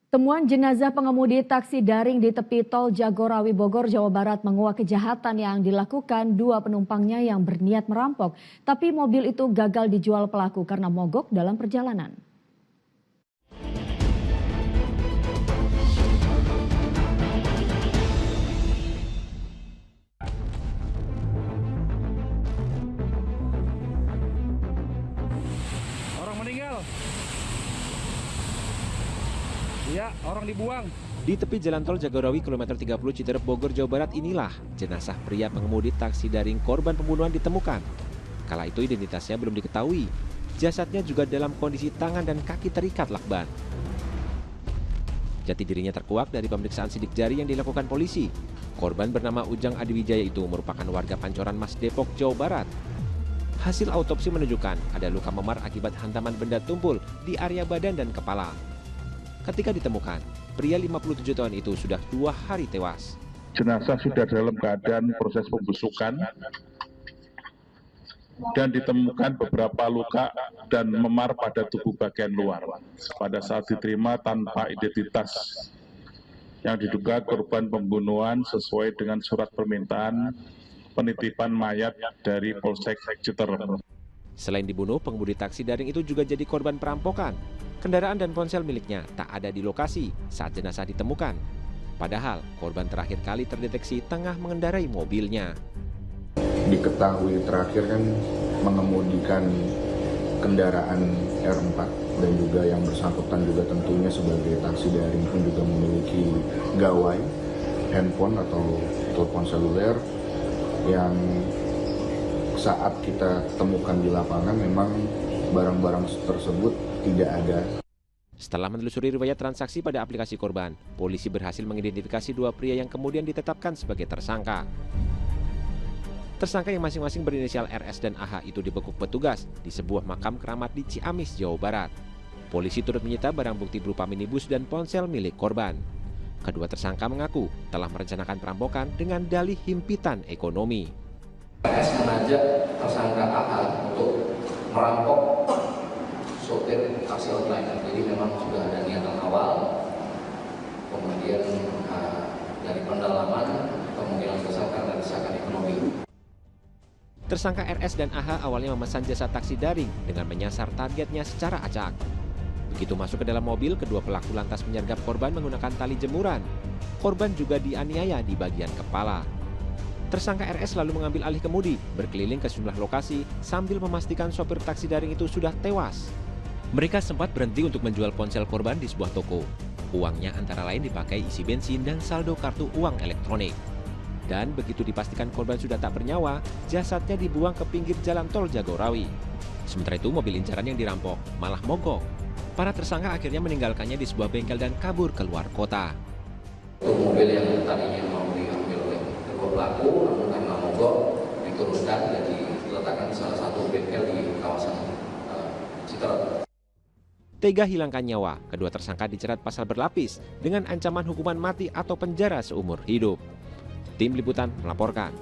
Temuan jenazah pengemudi taksi daring di tepi tol Jagorawi Bogor, Jawa Barat menguak kejahatan yang dilakukan dua penumpangnya yang berniat merampok. Tapi mobil itu gagal dijual pelaku karena mogok dalam perjalanan. Orang meninggal. Iya, orang dibuang. Di tepi jalan tol Jagorawi kilometer 30 Citerep Bogor, Jawa Barat inilah jenazah pria pengemudi taksi daring korban pembunuhan ditemukan. Kala itu identitasnya belum diketahui. Jasadnya juga dalam kondisi tangan dan kaki terikat lakban. Jati dirinya terkuak dari pemeriksaan sidik jari yang dilakukan polisi. Korban bernama Ujang Adiwijaya itu merupakan warga Pancoran Mas Depok, Jawa Barat. Hasil autopsi menunjukkan ada luka memar akibat hantaman benda tumpul di area badan dan kepala. Ketika ditemukan, pria 57 tahun itu sudah 2 hari tewas. Jenazah sudah dalam keadaan proses pembusukan dan ditemukan beberapa luka dan memar pada tubuh bagian luar. Pada saat diterima tanpa identitas yang diduga korban pembunuhan sesuai dengan surat permintaan penitipan mayat dari Polsek Citerep. Selain dibunuh, pengemudi taksi daring itu juga jadi korban perampokan. Kendaraan dan ponsel miliknya tak ada di lokasi saat jenazah ditemukan. Padahal korban terakhir kali terdeteksi tengah mengendarai mobilnya. Diketahui terakhir kan mengemudikan kendaraan R4 dan juga yang bersangkutan juga tentunya sebagai taksi daring pun juga memiliki gawai, handphone atau telepon seluler yang saat kita temukan di lapangan memang barang-barang tersebut tidak ada. Setelah menelusuri riwayat transaksi pada aplikasi korban, polisi berhasil mengidentifikasi 2 pria yang kemudian ditetapkan sebagai tersangka. Tersangka yang masing-masing berinisial RS dan AH itu dibekuk petugas di sebuah makam keramat di Ciamis, Jawa Barat. Polisi turut menyita barang bukti berupa minibus dan ponsel milik korban. Kedua tersangka mengaku telah merencanakan perampokan dengan dalih himpitan ekonomi. RS mengajak tersangka AH untuk merampok sopir taksi online. Jadi memang sudah ada niatan awal, kemudian dari pendalaman kemungkinan besar karena desakan ekonomi. Tersangka RS dan AH awalnya memesan jasa taksi daring dengan menyasar targetnya secara acak. Begitu masuk ke dalam mobil, kedua pelaku lantas menyergap korban menggunakan tali jemuran. Korban juga dianiaya di bagian kepala. Tersangka RS lalu mengambil alih kemudi, berkeliling ke sejumlah lokasi sambil memastikan sopir taksi daring itu sudah tewas. Mereka sempat berhenti untuk menjual ponsel korban di sebuah toko. Uangnya antara lain dipakai isi bensin dan saldo kartu uang elektronik. Dan begitu dipastikan korban sudah tak bernyawa, jasadnya dibuang ke pinggir jalan tol Jagorawi. Sementara itu mobil incaran yang dirampok malah mogok. Para tersangka akhirnya meninggalkannya di sebuah bengkel dan kabur keluar kota. Untuk mobil yang tadinya mau diambil oleh kedua pelaku, namun karena mogok diturunkan dan diletakkan di salah satu bengkel di kawasan Citerep. Tega hilangkan nyawa, kedua tersangka dijerat pasal berlapis dengan ancaman hukuman mati atau penjara seumur hidup. Tim Liputan melaporkan.